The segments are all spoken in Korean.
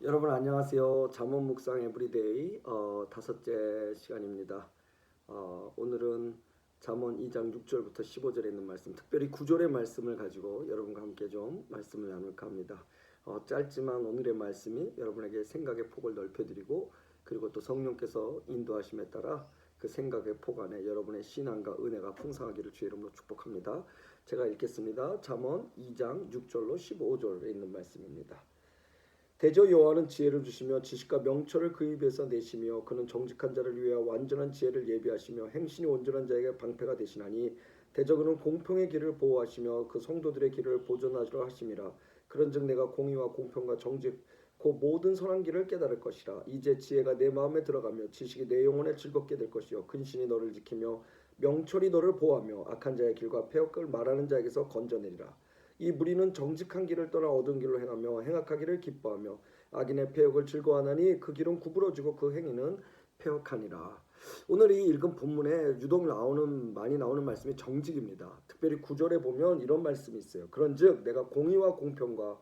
여러분 안녕하세요. 잠언 묵상 에브리데이 다섯째 시간입니다. 오늘은 잠언 2장 6절부터 15절에 있는 말씀, 특별히 9절의 말씀을 가지고 여러분과 함께 좀 말씀을 나눌까 합니다. 짧지만 오늘의 말씀이 여러분에게 생각의 폭을 넓혀드리고 그리고 또 성령께서 인도하심에 따라 그 생각의 폭 안에 여러분의 신앙과 은혜가 풍성하기를 주의 이름으로 축복합니다. 제가 읽겠습니다. 잠언 2장 6절로 15절에 있는 말씀입니다. 대저 여호와는 지혜를 주시며 지식과 명철을 그 입에서 내시며 그는 정직한 자를 위하여 완전한 지혜를 예비하시며 행신이 온전한 자에게 방패가 되시나니 대저 그는 공평의 길을 보호하시며 그 성도들의 길을 보존하리라 하심이라. 그런즉 내가 공의와 공평과 정직 그 모든 선한 길을 깨달을 것이라. 이제 지혜가 내 마음에 들어가며 지식이 내 영혼에 즐겁게 될 것이요 근신이 너를 지키며 명철이 너를 보호하며 악한 자의 길과 패역을 말하는 자에게서 건져내리라. 이 무리는 정직한 길을 떠나 어두운 길로 행하며 행악하기를 기뻐하며 악인의 패역을 즐거워하나니 그 길은 구부러지고 그 행위는 패역하니라. 오늘 이 읽은 본문에 유독 많이 나오는 말씀이 정직입니다. 특별히 9절에 보면 이런 말씀이 있어요. 그런즉 내가 공의와 공평과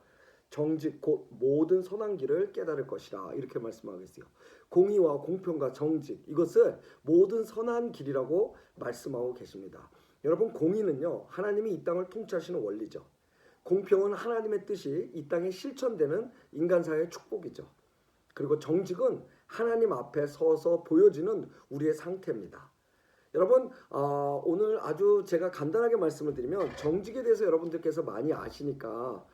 정직 곧 모든 선한 길을 깨달을 것이라 이렇게 말씀하고 있어요. 공의와 공평과 정직 이것을 모든 선한 길이라고 말씀하고 계십니다. 여러분 공의는요 하나님이 이 땅을 통치하시는 원리죠. 공평은 하나님의 뜻이 이 땅에 실천되는 인간사회의 축복이죠. 그리고 정직은 하나님 앞에 서서 보여지는 우리의 상태입니다. 여러분 오늘 아주 제가 간단하게 말씀을 드리면 정직에 대해서 여러분들께서 많이 아시니까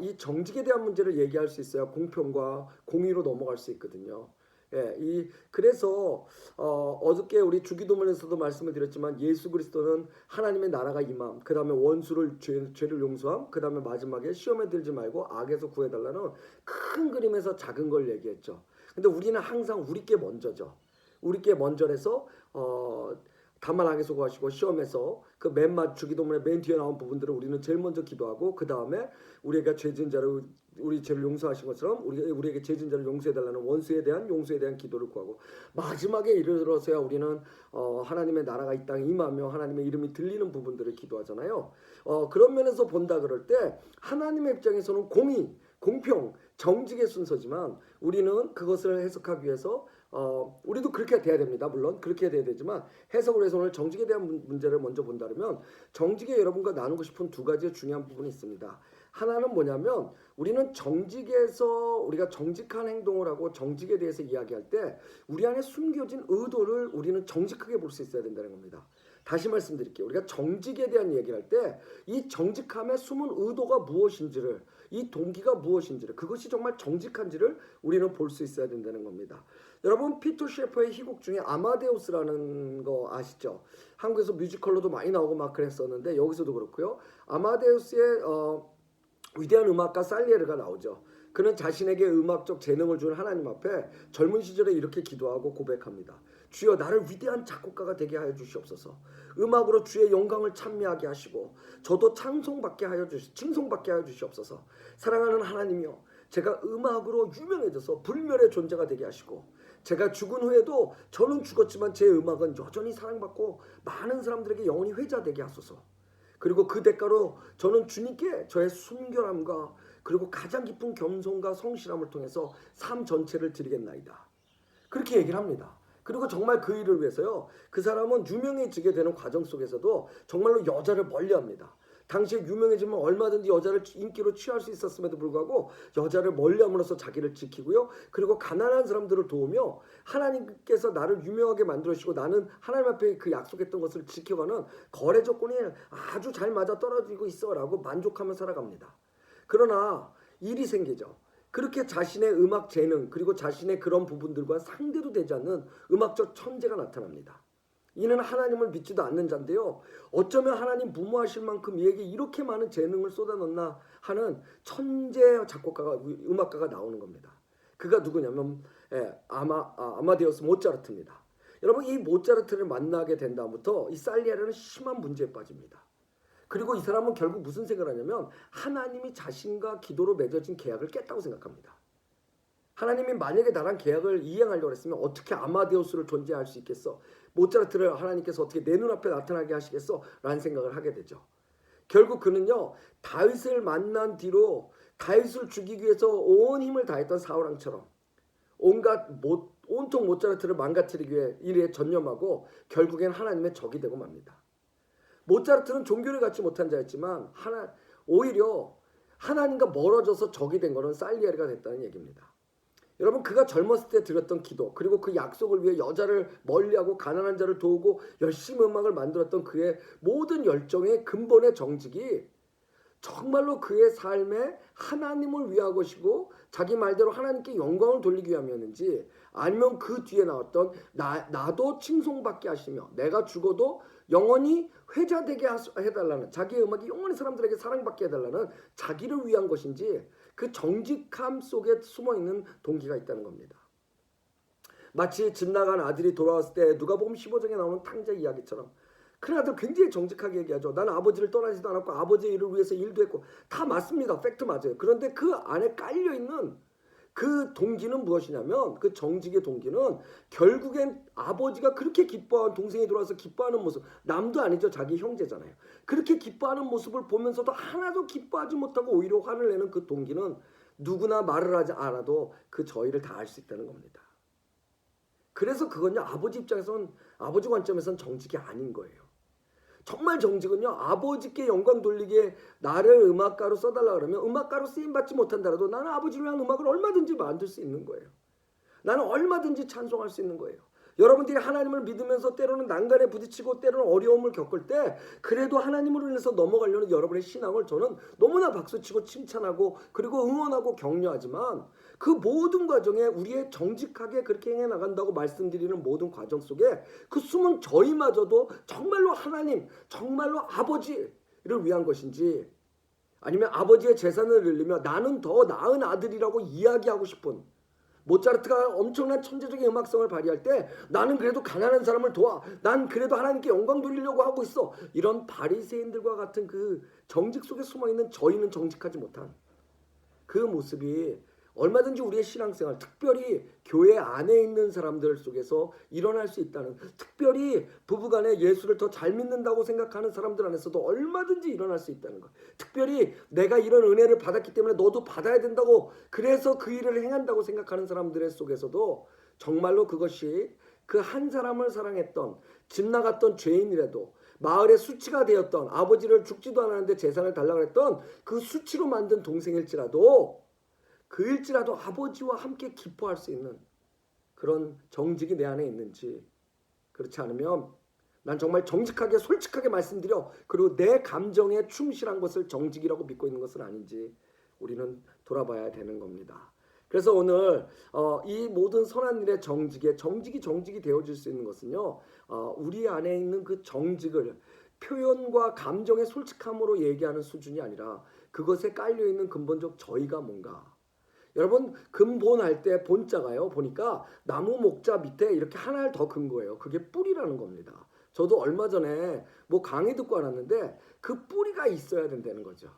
이 정직에 대한 문제를 얘기할 수 있어야 공평과 공의로 넘어갈 수 있거든요. 그래서 어저께 우리 주기도문에서도 말씀을 드렸지만 예수 그리스도는 하나님의 나라가 임함, 그 다음에 원수를 죄를 용서함, 그 다음에 마지막에 시험에 들지 말고 악에서 구해달라는 큰 그림에서 작은 걸 얘기했죠. 근데 우리는 항상 우리께 먼저죠. 우리께 먼저라서 다만 악에서 구하시고 시험에서 그 주기도문의 맨 뒤에 나온 부분들을 우리는 제일 먼저 기도하고 그 다음에 우리가 죄진 자를 우리 죄를 용서하신 것처럼 우리에게 죄진 자를 용서해달라는 원수에 대한 용서에 대한 기도를 구하고 마지막에 이르러서야 우리는 하나님의 나라가 이 땅에 임하며 하나님의 이름이 들리는 부분들을 기도하잖아요. 그런 면에서 본다 그럴 때 하나님의 입장에서는 공의, 공평, 정직의 순서지만 우리는 그것을 해석하기 위해서 우리도 그렇게 돼야 됩니다. 물론 그렇게 돼야 되지만 해석을 해서 오늘 정직에 대한 문제를 먼저 본다면 정직에 여러분과 나누고 싶은 두 가지의 중요한 부분이 있습니다. 하나는 뭐냐면 우리는 정직에서 우리가 정직한 행동을 하고 정직에 대해서 이야기할 때 우리 안에 숨겨진 의도를 우리는 정직하게 볼 수 있어야 된다는 겁니다. 다시 말씀드릴게요. 우리가 정직에 대한 얘기를 할 때 이 정직함의 숨은 의도가 무엇인지를 이 동기가 무엇인지를 그것이 정말 정직한지를 우리는 볼 수 있어야 된다는 겁니다. 여러분 피터 셰퍼의 희곡 중에 아마데우스라는 거 아시죠? 한국에서 뮤지컬로도 많이 나오고 막 그랬었는데 여기서도 그렇고요. 아마데우스의 위대한 음악가 살리에르가 나오죠. 그는 자신에게 음악적 재능을 준 하나님 앞에 젊은 시절에 이렇게 기도하고 고백합니다. 주여 나를 위대한 작곡가가 되게 하여 주시옵소서. 음악으로 주의 영광을 찬미하게 하시고 저도 칭송받게 하여 주시옵소서. 사랑하는 하나님이여 제가 음악으로 유명해져서 불멸의 존재가 되게 하시고 제가 죽은 후에도 저는 죽었지만 제 음악은 여전히 사랑받고 많은 사람들에게 영원히 회자되게 하소서. 그리고 그 대가로 저는 주님께 저의 순결함과 그리고 가장 깊은 겸손과 성실함을 통해서 삶 전체를 드리겠나이다. 그렇게 얘기를 합니다. 그리고 정말 그 일을 위해서요. 그 사람은 유명해지게 되는 과정 속에서도 정말로 여자를 멀리합니다. 당시에 유명해지면 얼마든지 여자를 인기로 취할 수 있었음에도 불구하고 여자를 멀리함으로써 자기를 지키고요. 그리고 가난한 사람들을 도우며 하나님께서 나를 유명하게 만들어주시고 나는 하나님 앞에 그 약속했던 것을 지켜가는 거래 조건이 아주 잘 맞아 떨어지고 있어라고 만족하며 살아갑니다. 그러나 일이 생기죠. 그렇게 자신의 음악 재능 그리고 자신의 그런 부분들과 상대도 되지 않는 음악적 천재가 나타납니다. 이는 하나님을 믿지도 않는 자인데요. 어쩌면 하나님 무모하실 만큼 이에게 이렇게 많은 재능을 쏟아넣나 하는 천재 작곡가가 음악가가 나오는 겁니다. 그가 누구냐면 아마데우스 모차르트입니다. 여러분 이 모차르트를 만나게 된 다음부터 이 살리에르는 심한 문제에 빠집니다. 그리고 이 사람은 결국 무슨 생각을 하냐면 하나님이 자신과 기도로 맺어진 계약을 깼다고 생각합니다. 하나님이 만약에 나랑 계약을 이행하려고 했으면 어떻게 아마데우스를 존재할 수 있겠어? 모차르트를 하나님께서 어떻게 내 눈앞에 나타나게 하시겠어? 라는 생각을 하게 되죠. 결국 그는요 다윗을 만난 뒤로 다윗을 죽이기 위해서 온 힘을 다했던 사울왕처럼 온통 모차르트를 망가뜨리기 위해 일에 전념하고 결국엔 하나님의 적이 되고 맙니다. 모차르트는 종교를 갖지 못한 자였지만 오히려 하나님과 멀어져서 적이 된 것은 살리에리가 됐다는 얘기입니다. 여러분, 그가 젊었을 때 드렸던 기도, 그리고 그 약속을 위해 여자를 멀리하고 가난한 자를 도우고 열심히 음악을 만들었던 그의 모든 열정의 근본의 정직이 정말로 그의 삶에 하나님을 위한 것이고 자기 말대로 하나님께 영광을 돌리기 위함이었는지, 아니면 그 뒤에 나왔던 나도 칭송받게 하시며 내가 죽어도 영원히 회자되게 해달라는, 자기의 음악이 영원히 사람들에게 사랑받게 해달라는 자기를 위한 것인지, 그 정직함 속에 숨어있는 동기가 있다는 겁니다. 마치 집 나간 아들이 돌아왔을 때 누가복음 15장에 나오는 탕자 이야기처럼 큰 아들 굉장히 정직하게 얘기하죠. 나는 아버지를 떠나지도 않았고 아버지의 일을 위해서 일도 했고, 다 맞습니다. 팩트 맞아요. 그런데 그 안에 깔려있는 그 동기는 무엇이냐면, 그 정직의 동기는 결국엔 아버지가 그렇게 기뻐한, 동생이 돌아와서 기뻐하는 모습, 남도 아니죠, 자기 형제잖아요. 그렇게 기뻐하는 모습을 보면서도 하나도 기뻐하지 못하고 오히려 화를 내는 그 동기는 누구나 말을 하지 않아도 그 저희를 다 알 수 있다는 겁니다. 그래서 그건요, 아버지 입장에서는, 아버지 관점에서는 정직이 아닌 거예요. 정말 정직은요, 아버지께 영광 돌리기에 나를 음악가로 써달라 그러면 음악가로 쓰임받지 못한다라도 나는 아버지를 위한 음악을 얼마든지 만들 수 있는 거예요. 나는 얼마든지 찬송할 수 있는 거예요. 여러분들이 하나님을 믿으면서 때로는 난간에 부딪히고 때로는 어려움을 겪을 때 그래도 하나님으로 인해서 넘어가려는 여러분의 신앙을 저는 너무나 박수치고 칭찬하고 그리고 응원하고 격려하지만, 그 모든 과정에 우리의 정직하게 그렇게 행해 나간다고 말씀드리는 모든 과정 속에 그 숨은 저희마저도 정말로 하나님, 정말로 아버지를 위한 것인지, 아니면 아버지의 재산을 늘리며 나는 더 나은 아들이라고 이야기하고 싶은, 모차르트가 엄청난 천재적인 음악성을 발휘할 때 나는 그래도 가난한 사람을 도와, 난 그래도 하나님께 영광 돌리려고 하고 있어, 이런 바리새인들과 같은 그 정직 속에 숨어있는 저희는 정직하지 못한 그 모습이 얼마든지 우리의 신앙생활, 특별히 교회 안에 있는 사람들 속에서 일어날 수 있다는, 특별히 부부간에 예수를 더 잘 믿는다고 생각하는 사람들 안에서도 얼마든지 일어날 수 있다는 것, 특별히 내가 이런 은혜를 받았기 때문에 너도 받아야 된다고, 그래서 그 일을 행한다고 생각하는 사람들의 속에서도 정말로 그것이 그 한 사람을 사랑했던, 집 나갔던 죄인이라도, 마을의 수치가 되었던, 아버지를 죽지도 않았는데 재산을 달라고 했던 그 수치로 만든 동생일지라도, 그일지라도 아버지와 함께 기뻐할 수 있는 그런 정직이 내 안에 있는지, 그렇지 않으면 난 정말 정직하게 솔직하게 말씀드려, 그리고 내 감정에 충실한 것을 정직이라고 믿고 있는 것은 아닌지 우리는 돌아봐야 되는 겁니다. 그래서 오늘 이 모든 선한 일의 정직이 되어질 수 있는 것은요, 우리 안에 있는 그 정직을 표현과 감정의 솔직함으로 얘기하는 수준이 아니라 그것에 깔려있는 근본적 저희가 뭔가. 여러분, 근본할 때 본자가요, 보니까 나무 목자 밑에 이렇게 하나를 더 큰 거예요. 그게 뿌리라는 겁니다. 저도 얼마 전에 뭐 강의 듣고 왔는데 그 뿌리가 있어야 된다는 거죠.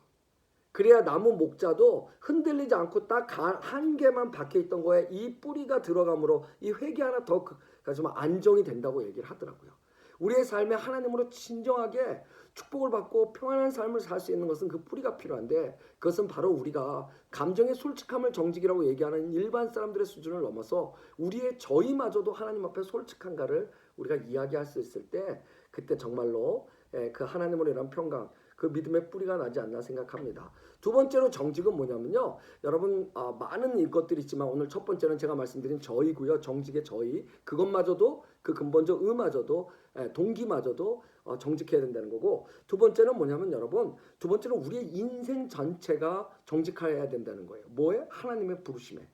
그래야 나무 목자도 흔들리지 않고 딱 한 개만 박혀 있던 거에 이 뿌리가 들어감으로 이 획이 하나 더 가지면 안정이 된다고 얘기를 하더라고요. 우리의 삶에 하나님으로 진정하게 축복을 받고 평안한 삶을 살 수 있는 것은 그 뿌리가 필요한데, 그것은 바로 우리가 감정의 솔직함을 정직이라고 얘기하는 일반 사람들의 수준을 넘어서 우리의 저희마저도 하나님 앞에 솔직한가를 우리가 이야기할 수 있을 때, 그때 정말로 그 하나님으로 인한 평강, 그 믿음의 뿌리가 나지 않나 생각합니다. 두 번째로 정직은 뭐냐면요, 여러분, 많은 것들이 있지만 오늘 첫 번째는 제가 말씀드린 저이고요. 정직의 저이, 그것마저도, 그 근본적 의마저도, 동기마저도 정직해야 된다는 거고, 두 번째는 뭐냐면 여러분, 두 번째는 우리의 인생 전체가 정직해야 된다는 거예요. 뭐에? 하나님의 부르심에.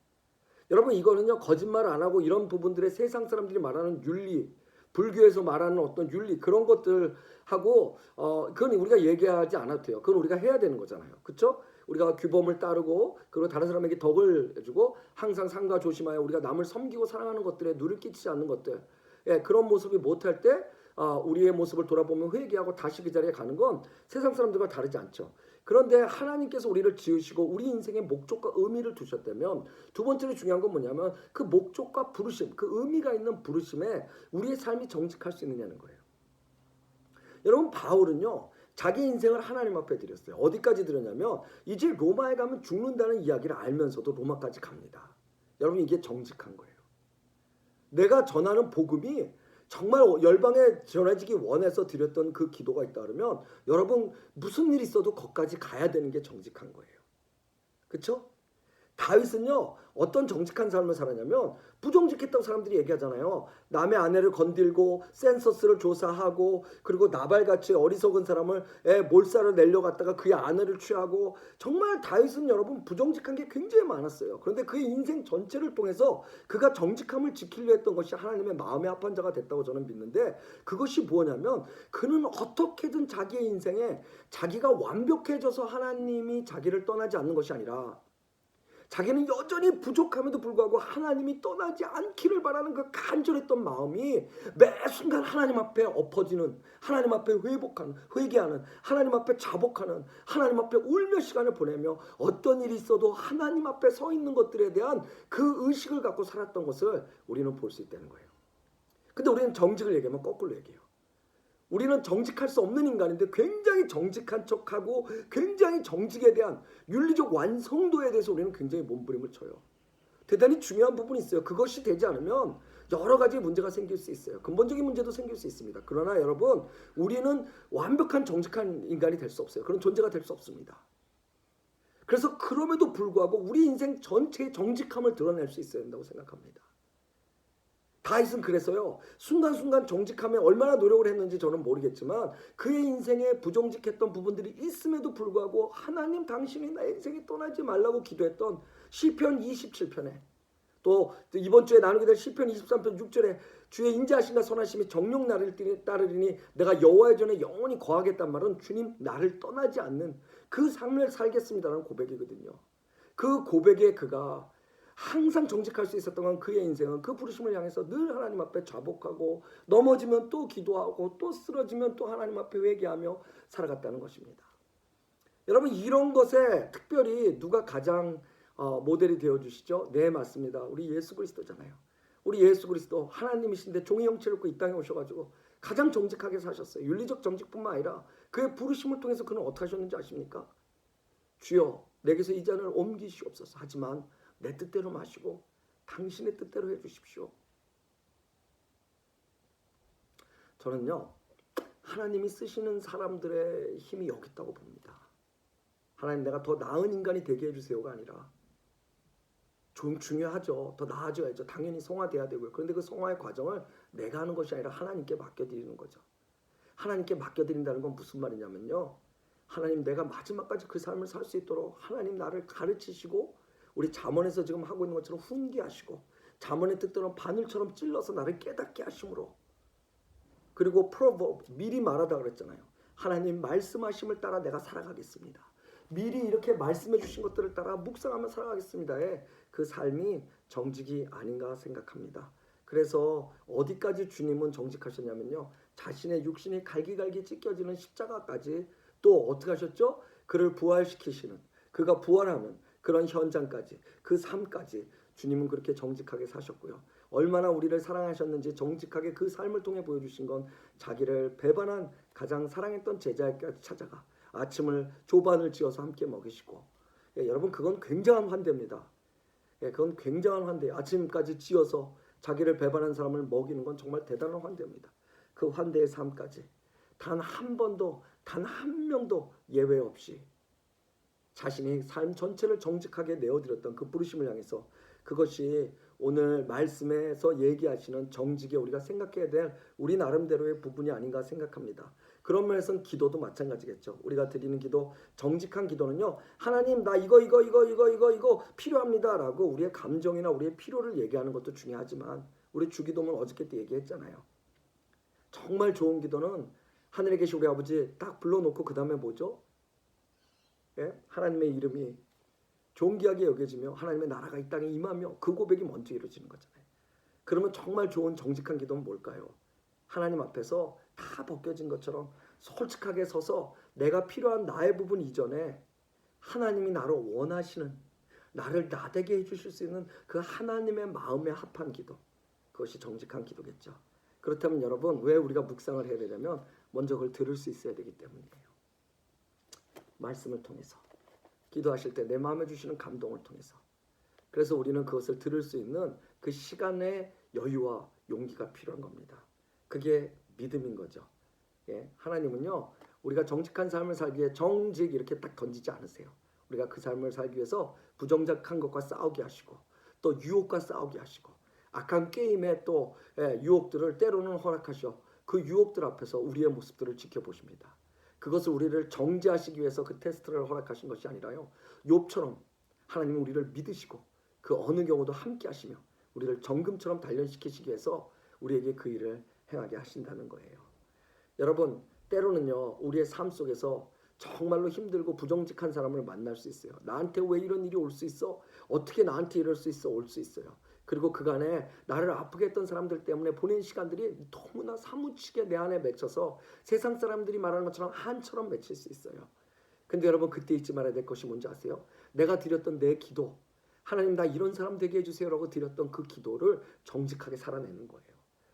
여러분, 이거는요, 거짓말 안 하고 이런 부분들의 세상 사람들이 말하는 윤리, 불교에서 말하는 어떤 윤리, 그런 것들하고 그건 우리가 얘기하지 않아도 돼요. 그건 우리가 해야 되는 거잖아요. 그렇죠? 우리가 규범을 따르고 그리고 다른 사람에게 덕을 주고 항상 상가 조심하여 우리가 남을 섬기고 사랑하는 것들에 누를 끼치지 않는 것들, 그런 모습이 못할 때 우리의 모습을 돌아보면 회개하고 다시 그 자리에 가는 건 세상 사람들과 다르지 않죠. 그런데 하나님께서 우리를 지으시고 우리 인생의 목적과 의미를 두셨다면, 두 번째로 중요한 건 뭐냐면 그 목적과 부르심, 그 의미가 있는 부르심에 우리의 삶이 정직할 수 있느냐는 거예요. 여러분, 바울은요, 자기 인생을 하나님 앞에 드렸어요. 어디까지 드렸냐면 이제 로마에 가면 죽는다는 이야기를 알면서도 로마까지 갑니다. 여러분 이게 정직한 거예요. 내가 전하는 복음이 정말 열방에 전해지기 원해서 드렸던 그 기도가 있다 그러면 여러분 무슨 일 있어도 거기까지 가야 되는 게 정직한 거예요. 그렇죠? 다윗은요 어떤 정직한 삶을 살았냐면 부정직했다고 사람들이 얘기하잖아요. 남의 아내를 건들고 센서스를 조사하고 그리고 나발같이 어리석은 사람을 몰살을 내려갔다가 그의 아내를 취하고 정말 다윗은 여러분 부정직한 게 굉장히 많았어요. 그런데 그의 인생 전체를 통해서 그가 정직함을 지키려 했던 것이 하나님의 마음에 합한 자가 됐다고 저는 믿는데 그것이 뭐냐면 그는 어떻게든 자기의 인생에 자기가 완벽해져서 하나님이 자기를 떠나지 않는 것이 아니라 자기는 여전히 부족함에도 불구하고 하나님이 떠나지 않기를 바라는 그 간절했던 마음이 매 순간 하나님 앞에 엎어지는, 하나님 앞에 회개하는, 하나님 앞에 자복하는, 하나님 앞에 울며 시간을 보내며 어떤 일이 있어도 하나님 앞에 서 있는 것들에 대한 그 의식을 갖고 살았던 것을 우리는 볼 수 있다는 거예요. 근데 우리는 정직을 얘기하면 거꾸로 얘기해요. 우리는 정직할 수 없는 인간인데 굉장히 정직한 척하고 굉장히 정직에 대한 윤리적 완성도에 대해서 우리는 굉장히 몸부림을 쳐요. 대단히 중요한 부분이 있어요. 그것이 되지 않으면 여러 가지 문제가 생길 수 있어요. 근본적인 문제도 생길 수 있습니다. 그러나 여러분 우리는 완벽한 정직한 인간이 될 수 없어요. 그런 존재가 될 수 없습니다. 그래서 그럼에도 불구하고 우리 인생 전체의 정직함을 드러낼 수 있어야 된다고 생각합니다. 다윗은 그래서요 순간순간 정직함에 얼마나 노력을 했는지 저는 모르겠지만 그의 인생에 부정직했던 부분들이 있음에도 불구하고 하나님 당신이 나의 인생에 떠나지 말라고 기도했던 시편 27편에 또 이번 주에 나누게 될 시편 23편 6절에 주의 인자하심과 선하심이 정녕 나를 따르리니 내가 여호와의 전에 영원히 거하겠단 말은 주님 나를 떠나지 않는 그 삶을 살겠습니다라는 고백이거든요. 그 고백에 그가 항상 정직할 수 있었던 건 그의 인생은 그 부르심을 향해서 늘 하나님 앞에 자복하고 넘어지면 또 기도하고 또 쓰러지면 또 하나님 앞에 회개하며 살아갔다는 것입니다. 여러분 이런 것에 특별히 누가 가장 모델이 되어주시죠? 네 맞습니다. 우리 예수 그리스도잖아요. 우리 예수 그리스도 하나님이신데 종의 형체를 입고 이 땅에 오셔가지고 가장 정직하게 사셨어요. 윤리적 정직뿐만 아니라 그의 부르심을 통해서 그는 어떻게 하셨는지 아십니까? 주여 내게서 이 잔을 옮기시옵소서. 하지만 내 뜻대로 마시고 당신의 뜻대로 해주십시오. 저는요 하나님이 쓰시는 사람들의 힘이 여기 있다고 봅니다. 하나님 내가 더 나은 인간이 되게 해주세요가 아니라 좀 중요하죠. 더 나아져야죠. 당연히 성화돼야 되고요. 그런데 그 성화의 과정을 내가 하는 것이 아니라 하나님께 맡겨드리는 거죠. 하나님께 맡겨드린다는 건 무슨 말이냐면요 하나님 내가 마지막까지 그 삶을 살 수 있도록 하나님 나를 가르치시고 우리 잠언에서 지금 하고 있는 것처럼 훈계하시고 잠언의 뜻대로 바늘처럼 찔러서 나를 깨닫게 하심으로 그리고 프로버브 미리 말하다 그랬잖아요. 하나님 말씀하심을 따라 내가 살아가겠습니다. 미리 이렇게 말씀해 주신 것들을 따라 묵상하며 살아가겠습니다의 그 삶이 정직이 아닌가 생각합니다. 그래서 어디까지 주님은 정직하셨냐면요 자신의 육신이 갈기갈기 찢겨지는 십자가까지 또 어떻게 하셨죠? 그를 부활시키시는 그가 부활하는 그런 현장까지 그 삶까지 주님은 그렇게 정직하게 사셨고요. 얼마나 우리를 사랑하셨는지 정직하게 그 삶을 통해 보여주신 건 자기를 배반한 가장 사랑했던 제자에게 찾아가 아침을 조반을 지어서 함께 먹이시고 여러분 그건 굉장한 환대입니다. 그건 굉장한 환대예요. 아침까지 지어서 자기를 배반한 사람을 먹이는 건 정말 대단한 환대입니다. 그 환대의 삶까지 단 한 번도 단 한 명도 예외 없이 자신이 삶 전체를 정직하게 내어드렸던 그 부르심을 향해서 그것이 오늘 말씀에서 얘기하시는 정직에 우리가 생각해야 될 우리 나름대로의 부분이 아닌가 생각합니다. 그런 면에서는 기도도 마찬가지겠죠. 우리가 드리는 기도 정직한 기도는요 하나님 나 이거 필요합니다 라고 우리의 감정이나 우리의 필요를 얘기하는 것도 중요하지만 우리 주기도문 어저께 때 얘기했잖아요. 정말 좋은 기도는 하늘에 계신 우리 아버지 딱 불러놓고 그 다음에 뭐죠? 하나님의 이름이 존귀하게 여겨지며 하나님의 나라가 이 땅에 임하며 그 고백이 먼저 이루어지는 거잖아요. 그러면 정말 좋은 정직한 기도는 뭘까요? 하나님 앞에서 다 벗겨진 것처럼 솔직하게 서서 내가 필요한 나의 부분 이전에 하나님이 나를 원하시는 나를 나되게 해주실 수 있는 그 하나님의 마음에 합한 기도 그것이 정직한 기도겠죠. 그렇다면 여러분 왜 우리가 묵상을 해야 되냐면 먼저 그걸 들을 수 있어야 되기 때문이에요. 말씀을 통해서, 기도하실 때 내 마음에 주시는 감동을 통해서. 그래서 우리는 그것을 들을 수 있는 그 시간의 여유와 용기가 필요한 겁니다. 그게 믿음인 거죠. 예, 하나님은요, 우리가 정직한 삶을 살기 위해 정직 이렇게 딱 던지지 않으세요. 우리가 그 삶을 살기 위해서 부정직한 것과 싸우게 하시고, 또 유혹과 싸우게 하시고, 악한 게임의 또 유혹들을 때로는 허락하셔 그 유혹들 앞에서 우리의 모습들을 지켜보십니다. 그것을 우리를 정죄하시기 위해서 그 테스트를 허락하신 것이 아니라요, 욥처럼 하나님은 우리를 믿으시고 그 어느 경우도 함께 하시며 우리를 정금처럼 단련시키시기 위해서 우리에게 그 일을 행하게 하신다는 거예요. 여러분, 때로는요, 우리의 삶 속에서 정말로 힘들고 부정직한 사람을 만날 수 있어요. 나한테 왜 이런 일이 올 수 있어? 어떻게 나한테 이럴 수 있어? 올 수 있어요. 그리고 그간에 나를 아프게 했던 사람들 때문에 보낸 시간들이 너무나 사무치게 내 안에 맺혀서 세상 사람들이 말하는 것처럼 한처럼 맺힐 수 있어요. 근데 여러분, 그때 잊지 말아야 될 것이 뭔지 아세요? 내가 드렸던 내 기도, 하나님 나 이런 사람 되게 해주세요 라고 드렸던 그 기도를 정직하게 살아내는 거예요.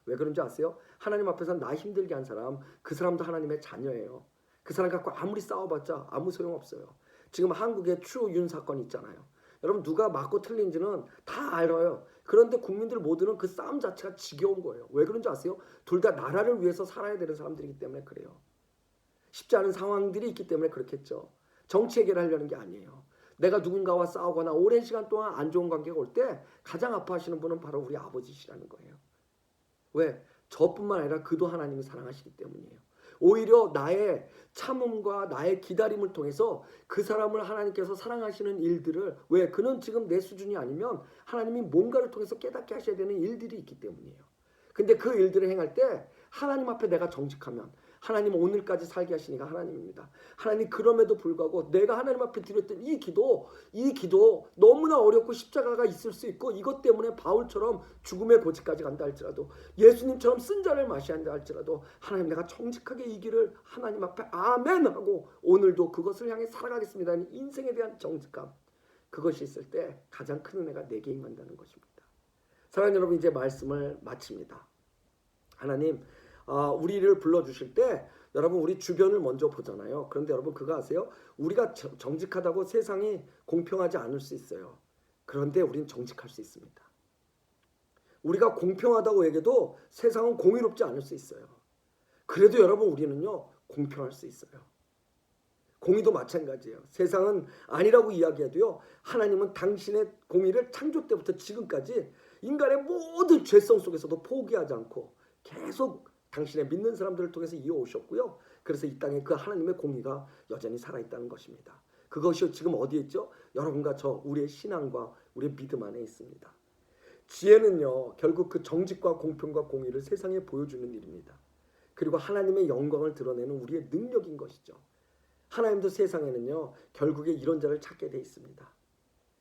왜 그런지 아세요? 하나님 앞에서 나 힘들게 한 사람, 그 사람도 하나님의 자녀예요. 그 사람 갖고 아무리 싸워봤자 아무 소용없어요. 지금 한국에 추윤 사건이 있잖아요. 여러분, 누가 맞고 틀린지는 다 알아요. 그런데 국민들 모두는 그 싸움 자체가 지겨운 거예요. 왜 그런지 아세요? 둘 다 나라를 위해서 살아야 되는 사람들이기 때문에 그래요. 쉽지 않은 상황들이 있기 때문에 그렇겠죠. 정치 해결하려는 게 아니에요. 내가 누군가와 싸우거나 오랜 시간 동안 안 좋은 관계가 올 때 가장 아파하시는 분은 바로 우리 아버지시라는 거예요. 왜? 저뿐만 아니라 그도 하나님이 사랑하시기 때문이에요. 오히려 나의 참음과 나의 기다림을 통해서 그 사람을 하나님께서 사랑하시는 일들을, 왜? 그는 지금 내 수준이 아니면 하나님이 뭔가를 통해서 깨닫게 하셔야 되는 일들이 있기 때문이에요. 근데 그 일들을 행할 때 하나님 앞에 내가 정직하면 하나님 오늘까지 살게 하시니까 하나님입니다. 하나님, 그럼에도 불구하고 내가 하나님 앞에 드렸던 이 기도 너무나 어렵고 십자가가 있을 수 있고, 이것 때문에 바울처럼 죽음의 고지까지 간다 할지라도, 예수님처럼 쓴 자를 마셔야 한다 할지라도, 하나님 내가 정직하게 이 길을 하나님 앞에 아멘 하고 오늘도 그것을 향해 살아가겠습니다 하는 인생에 대한 정직감, 그것이 있을 때 가장 큰 은혜가 내게 임한다는 것입니다. 사랑하는 여러분, 이제 말씀을 마칩니다. 하나님, 우리를 불러주실 때 여러분, 우리 주변을 먼저 보잖아요. 그런데 여러분, 그거 아세요? 우리가 정직하다고 세상이 공평하지 않을 수 있어요. 그런데 우린 정직할 수 있습니다. 우리가 공평하다고 얘기해도 세상은 공의롭지 않을 수 있어요. 그래도 여러분, 우리는요 공평할 수 있어요. 공의도 마찬가지예요. 세상은 아니라고 이야기해도요, 하나님은 당신의 공의를 창조 때부터 지금까지 인간의 모든 죄성 속에서도 포기하지 않고 계속 당신의 믿는 사람들을 통해서 이어오셨고요. 그래서 이 땅에 그 하나님의 공의가 여전히 살아있다는 것입니다. 그것이 지금 어디에 있죠? 여러분과 저, 우리의 신앙과 우리의 믿음 안에 있습니다. 지혜는요, 결국 그 정직과 공평과 공의를 세상에 보여주는 일입니다. 그리고 하나님의 영광을 드러내는 우리의 능력인 것이죠. 하나님도 세상에는요, 결국에 이런 자를 찾게 돼 있습니다.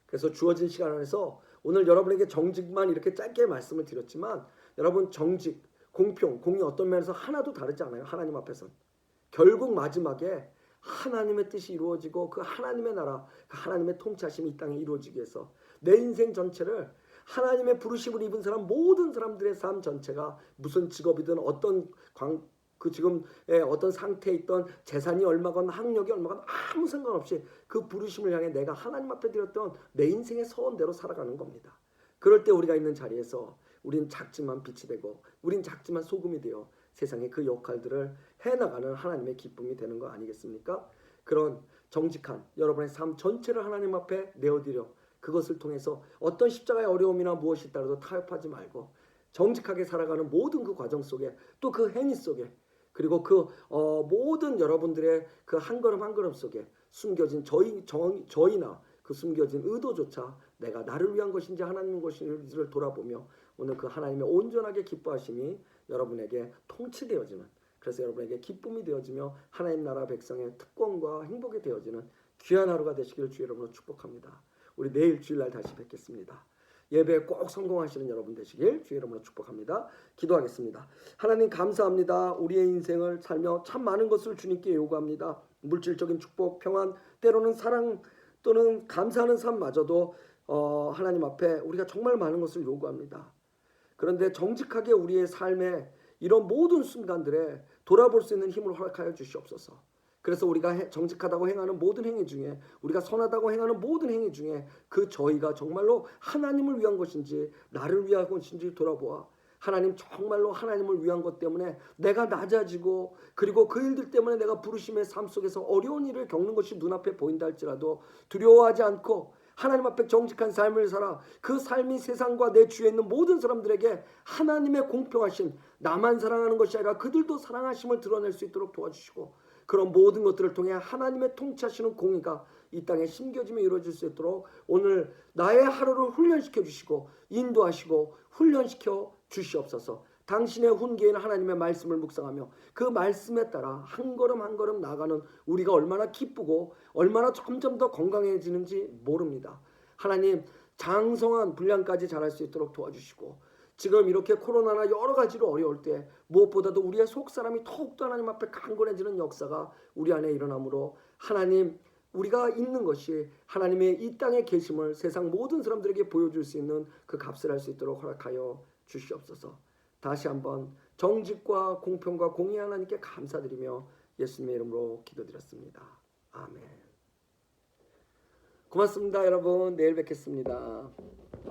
그래서 주어진 시간 안에서 오늘 여러분에게 정직만 이렇게 짧게 말씀을 드렸지만, 여러분, 정직, 공평, 공의 어떤 면에서 하나도 다르지 않아요. 하나님 앞에서는 결국 마지막에 하나님의 뜻이 이루어지고 그 하나님의 나라, 그 하나님의 통치하심이 이 땅에 이루어지기 위해서 내 인생 전체를 하나님의 부르심을 입은 사람, 모든 사람들의 삶 전체가 무슨 직업이든 어떤 어떤 상태에 있던 재산이 얼마건 학력이 얼마건 아무 상관없이 그 부르심을 향해 내가 하나님 앞에 드렸던 내 인생의 서원대로 살아가는 겁니다. 그럴 때 우리가 있는 자리에서 우린 작지만 빛이 되고, 우린 작지만 소금이 되어 세상에 그 역할들을 해나가는 하나님의 기쁨이 되는 거 아니겠습니까? 그런 정직한 여러분의 삶 전체를 하나님 앞에 내어드려 그것을 통해서 어떤 십자가의 어려움이나 무엇이 있다라도 타협하지 말고 정직하게 살아가는 모든 그 과정 속에, 또 그 행위 속에, 그리고 그 모든 여러분들의 그 한 걸음 한 걸음 속에 숨겨진 저희나 그 숨겨진 의도조차 내가 나를 위한 것인지 하나님의 것인지를 돌아보며 오늘 그 하나님의 온전하게 기뻐하심이 여러분에게 통치되어지는, 그래서 여러분에게 기쁨이 되어지며 하나님 나라 백성의 특권과 행복이 되어지는 귀한 하루가 되시기를 주 여러분으로 축복합니다. 우리 내일 주일날 다시 뵙겠습니다. 예배에 꼭 성공하시는 여러분 되시길 주 여러분으로 축복합니다. 기도하겠습니다. 하나님, 감사합니다. 우리의 인생을 살며 참 많은 것을 주님께 요구합니다. 물질적인 축복, 평안, 때로는 사랑, 또는 감사하는 삶마저도 하나님 앞에 우리가 정말 많은 것을 요구합니다. 그런데 정직하게 우리의 삶에 이런 모든 순간들에 돌아볼 수 있는 힘을 허락하여 주시옵소서. 그래서 우리가 정직하다고 행하는 모든 행위 중에, 우리가 선하다고 행하는 모든 행위 중에 그 저희가 정말로 하나님을 위한 것인지 나를 위한 것인지 돌아보아 하나님, 정말로 하나님을 위한 것 때문에 내가 낮아지고, 그리고 그 일들 때문에 내가 부르심의 삶 속에서 어려운 일을 겪는 것이 눈앞에 보인다 할지라도 두려워하지 않고 하나님 앞에 정직한 삶을 살아 그 삶이 세상과 내 주위에 있는 모든 사람들에게 하나님의 공평하신, 나만 사랑하는 것이 아니라 그들도 사랑하심을 드러낼 수 있도록 도와주시고, 그런 모든 것들을 통해 하나님의 통치하시는 공의가 이 땅에 심겨지며 이루어질 수 있도록 오늘 나의 하루를 훈련시켜 주시고 인도하시고 훈련시켜 주시옵소서. 당신의 훈계인 하나님의 말씀을 묵상하며 그 말씀에 따라 한 걸음 한 걸음 나가는 우리가 얼마나 기쁘고 얼마나 점점 더 건강해지는지 모릅니다. 하나님, 장성한 분량까지 자랄 수 있도록 도와주시고, 지금 이렇게 코로나나 여러 가지로 어려울 때 무엇보다도 우리의 속사람이 더욱더 하나님 앞에 강건해지는 역사가 우리 안에 일어나므로, 하나님, 우리가 있는 것이 하나님의 이 땅에 계심을 세상 모든 사람들에게 보여줄 수 있는 그 값을 할 수 있도록 허락하여 주시옵소서. 다시 한번 정직과 공평과 공의 하나님께 감사드리며 예수님의 이름으로 기도드렸습니다. 아멘. 고맙습니다, 여러분. 내일 뵙겠습니다.